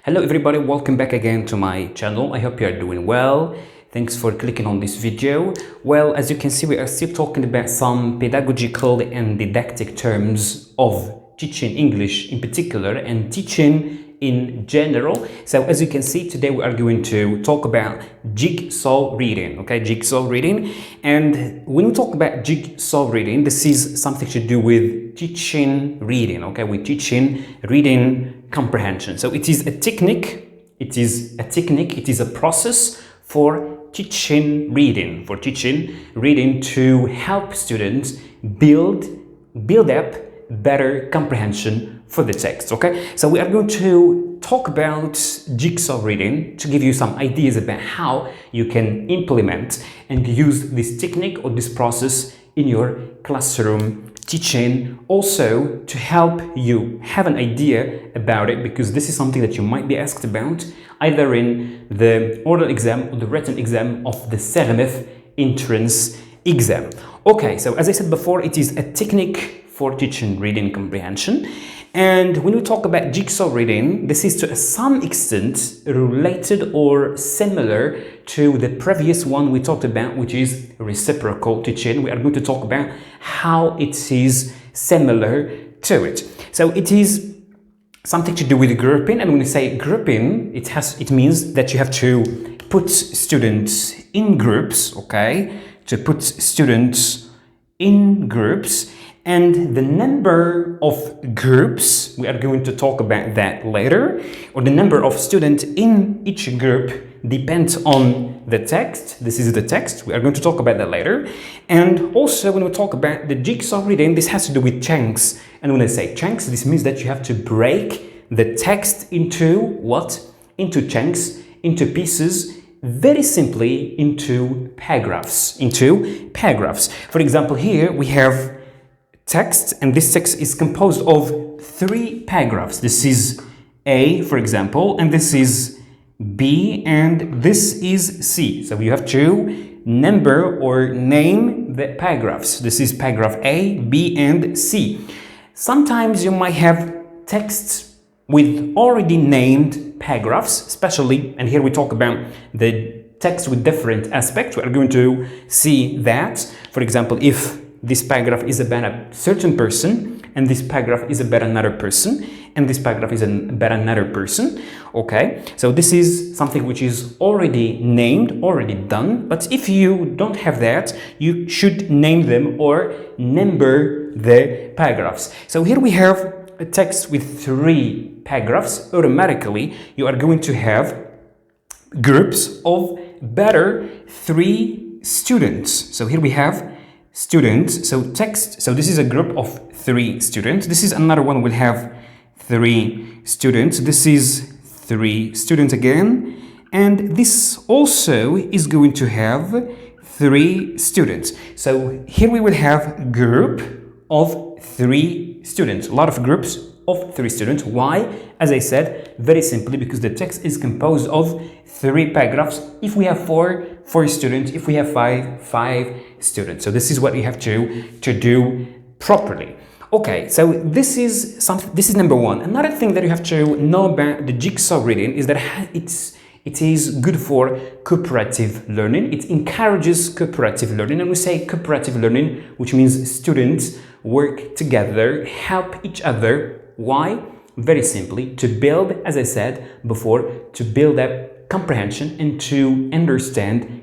Hello everybody, welcome back again to my channel. I hope you are doing well. Thanks for clicking on this video. Well, as you can see, we are still talking about some pedagogical and didactic terms of teaching English in particular and teaching in general. So as you can see, today we are going to talk about jigsaw reading, okay? Jigsaw reading. And when we talk about jigsaw reading, this is something to do with teaching reading, okay? We're teaching reading comprehension. So it is a technique, it is a process for teaching reading, to help students build up better comprehension for the text, okay? So we are going to talk about jigsaw reading to give you some ideas about how you can implement and use this technique or this process in your classroom teaching, also to help you have an idea about it, because this is something that you might be asked about either in the oral exam or the written exam of the CRMEF Entrance Exam. Okay, so as I said before, it is a technique for teaching reading comprehension. And when we talk about jigsaw reading, this is to some extent related or similar to the previous one we talked about, which is reciprocal teaching. We are going to talk about how it is similar to it. So it is something to do with grouping, and when we say grouping, it means that you have to put students in groups, okay? To put students in groups. And the number of groups, we are going to talk about that later, or the number of students in each group depends on the text. This is the text. We are going to talk about that later. And also when we talk about the jigsaw reading, this has to do with chunks. And when I say chunks, this means that you have to break the text into what? Into chunks, into pieces, very simply into paragraphs. For example, here we have text, and this text is composed of 3 paragraphs. This is A, for example, and this is B, and this is C. So you have to number or name the paragraphs. This is paragraph A, B, and C. Sometimes you might have texts with already named paragraphs, especially, and here we talk about the text with different aspects. We are going to see that. For example, if this paragraph is about a certain person, and this paragraph is about another person, and this paragraph is about another person, okay? So this is something which is already named, already done, but if you don't have that, you should name them or number the paragraphs. So here we have a text with 3 paragraphs. Automatically, you are going to have groups of better 3 students. So here we have students, so text, so this is a group of 3 students. This is another one, will have 3 students. This is 3 students again, and this also is going to have 3 students. So here we will have a group of 3 students, a lot of groups of 3 students. Why? As I said, very simply because the text is composed of 3 paragraphs. If we have 4 students. If we have 5 students. So this is what you have to do properly. Okay, so this is number 1. Another thing that you have to know about the jigsaw reading is that it is good for cooperative learning. It encourages cooperative learning, and we say cooperative learning, which means students work together, help each other. Why? Very simply, to build, as I said before, to build up comprehension and to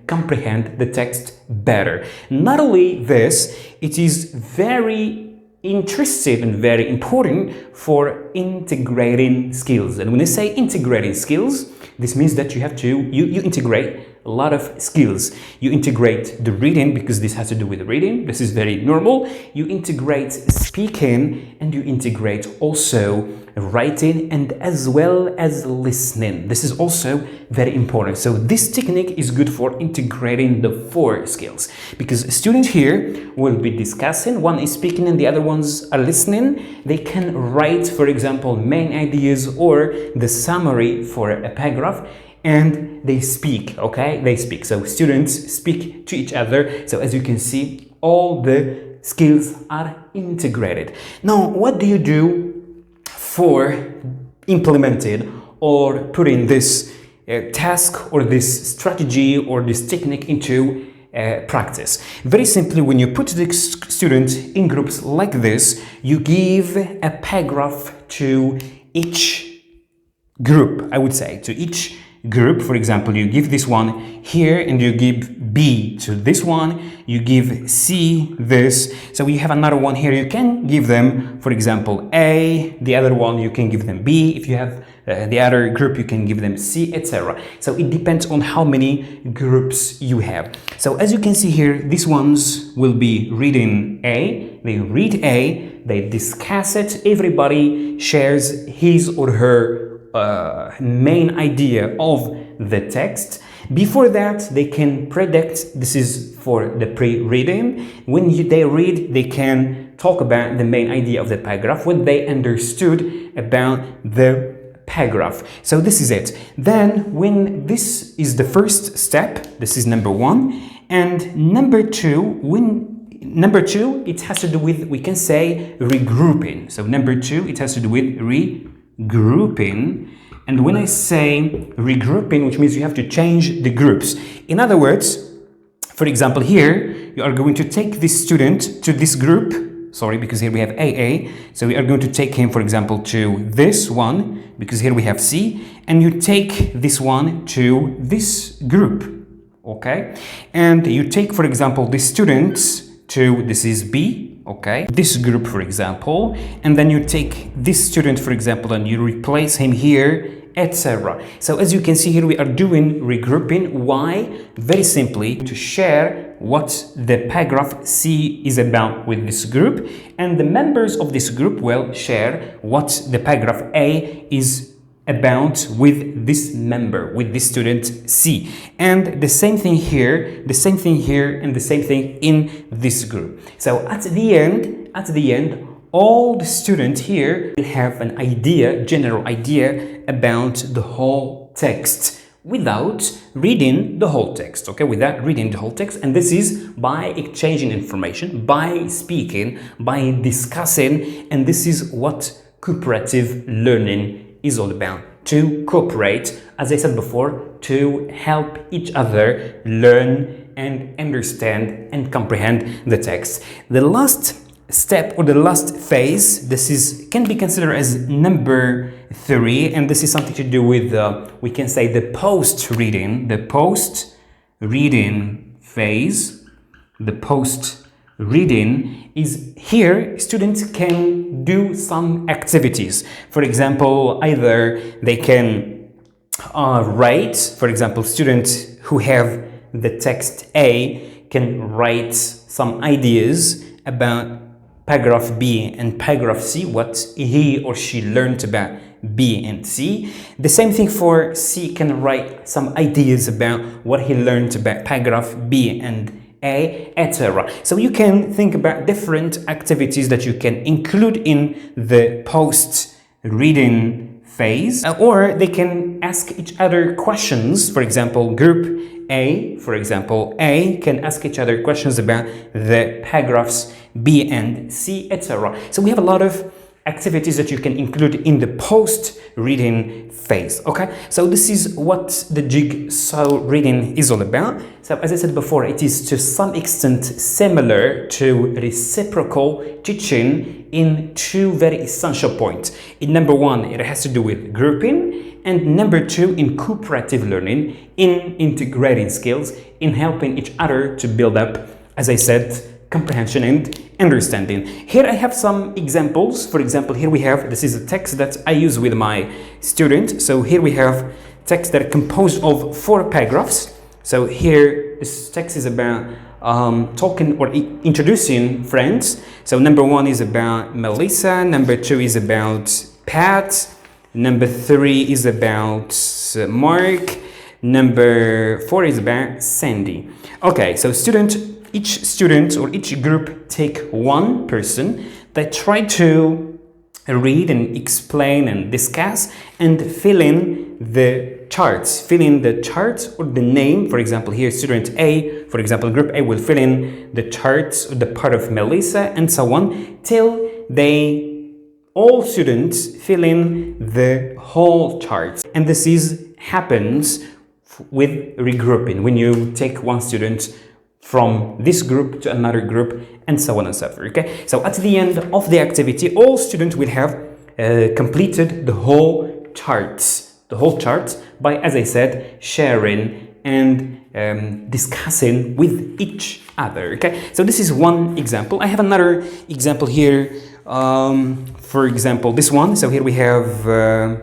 comprehend the text better. Not only this, it is very interesting and very important for integrating skills. And when I say integrating skills, this means that you have to you integrate a lot of skills. You integrate the reading, because this has to do with reading. This is very normal. You integrate speaking, and you integrate also writing, and as well as listening. This is also very important. So this technique is good for integrating the 4 skills, because students here will be discussing. One is speaking and the other ones are listening. They can write, for example, main ideas or the summary for a paragraph, and they speak, okay? They speak. So students speak to each other. So as you can see, all the skills are integrated. Now, what do you do for implementing or putting this task or this strategy or this technique into practice. Very simply, when you put the student in groups like this, you give a paragraph to each group, I would say, to each group. For example, you give this one here and you give B to this one, you give C this, so you have another one here, you can give them, for example, A, the other one you can give them B, if you have the other group you can give them C, etc. So it depends on how many groups you have. So as you can see here, these ones will be reading A, they read A, they discuss it, everybody shares his or her main idea of the text. Before that, they can predict, this is for the pre-reading, when they read, they can talk about the main idea of the paragraph, what they understood about the paragraph. So this is it. Then when this is the first step, this is number one, and number two, it has to do with, we can say, regrouping. So number two, it has to do with regrouping. And when I say regrouping, which means you have to change the groups. In other words, for example, here, you are going to take this student to this group. Sorry, because here we have AA. So we are going to take him, for example, to this one, because here we have C. And you take this one to this group. Okay? And you take, for example, this student to, this is B. Okay, this group, for example, and then you take this student, for example, and you replace him here, etc. So as you can see here, we are doing regrouping. Why? Very simply to share what the paragraph C is about with this group, and the members of this group will share what the paragraph A is about with this member, with this student C. And the same thing here, the same thing here, and the same thing in this group. So at the end, all the students here will have an idea, general idea about the whole text without reading the whole text, okay? Without reading the whole text. And this is by exchanging information, by speaking, by discussing, and this is what cooperative learning is all about. To cooperate, as I said before, to help each other learn and understand and comprehend the text. The last step or the last phase, this can be considered as number 3, and this is something to do with we can say the post-reading phase. The post-reading is here students can do some activities. For example, either they can write, for example, students who have the text A can write some ideas about paragraph B and paragraph C, what he or she learned about B and C. The same thing for C, can write some ideas about what he learned about paragraph B and A, etc. So you can think about different activities that you can include in the post-reading phase, or they can ask each other questions. For example, group A, for example, A can ask each other questions about the paragraphs B and C, etc. So we have a lot of activities that you can include in the post-reading phase. Okay, so this is what the jigsaw reading is all about. So as I said before, it is to some extent similar to reciprocal teaching in two very essential points. In number one, it has to do with grouping, and number two, in cooperative learning, in integrating skills, in helping each other to build up, as I said, comprehension and understanding. Here I have some examples. For example, here we have, this is a text that I use with my student. So here we have text that are composed of 4 paragraphs. So here this text is about talking or introducing friends. So number 1 is about Melissa, number 2 is about Pat, number 3 is about Mark, number 4 is about Sandy. Okay, so each student or each group take one person that try to read and explain and discuss and fill in the charts or the name. For example, here student A, for example, group A will fill in the charts or the part of Melissa and so on till they all students fill in the whole chart. And this happens with regrouping, when you take one student from this group to another group, and so on and so forth. Okay, so at the end of the activity, all students will have completed the whole charts by, as I said, sharing and discussing with each other. Okay, so this is one example. I have another example here. For example, this one. So here we have a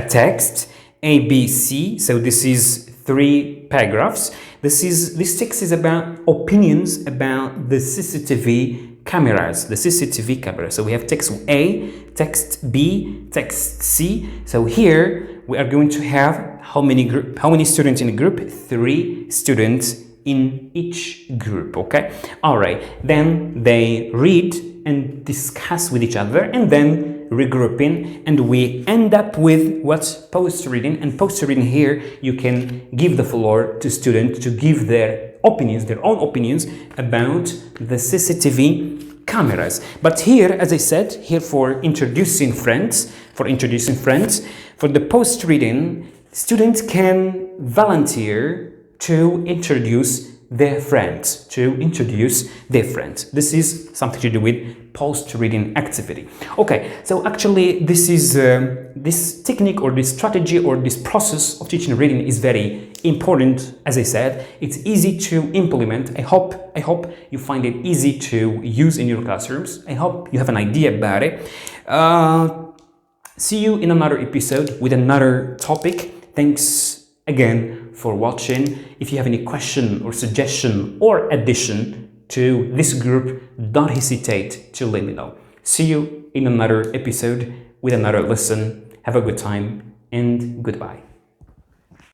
text A, B, C. So this is 3 paragraphs. This text is about opinions about the CCTV cameras. The CCTV camera. So we have text A, text B, text C. So here we are going to have how many students in a group? 3 students in each group. Okay. All right. Then they read and discuss with each other, and then regrouping, and we end up with what's post-reading. And post-reading here, you can give the floor to students to give their opinions, their own opinions about the CCTV cameras. But here, as I said, here for introducing friends, for the post-reading, students can volunteer to introduce their friends, This is something to do with post-reading activity. Okay, so actually this is this technique or this strategy or this process of teaching reading is very important. As I said, it's easy to implement. I hope you find it easy to use in your classrooms. I hope you have an idea about it. See you in another episode with another topic. Thanks again for watching. If you have any question or suggestion or addition to this group, don't hesitate to let me know. See you in another episode with another lesson. Have a good time and goodbye.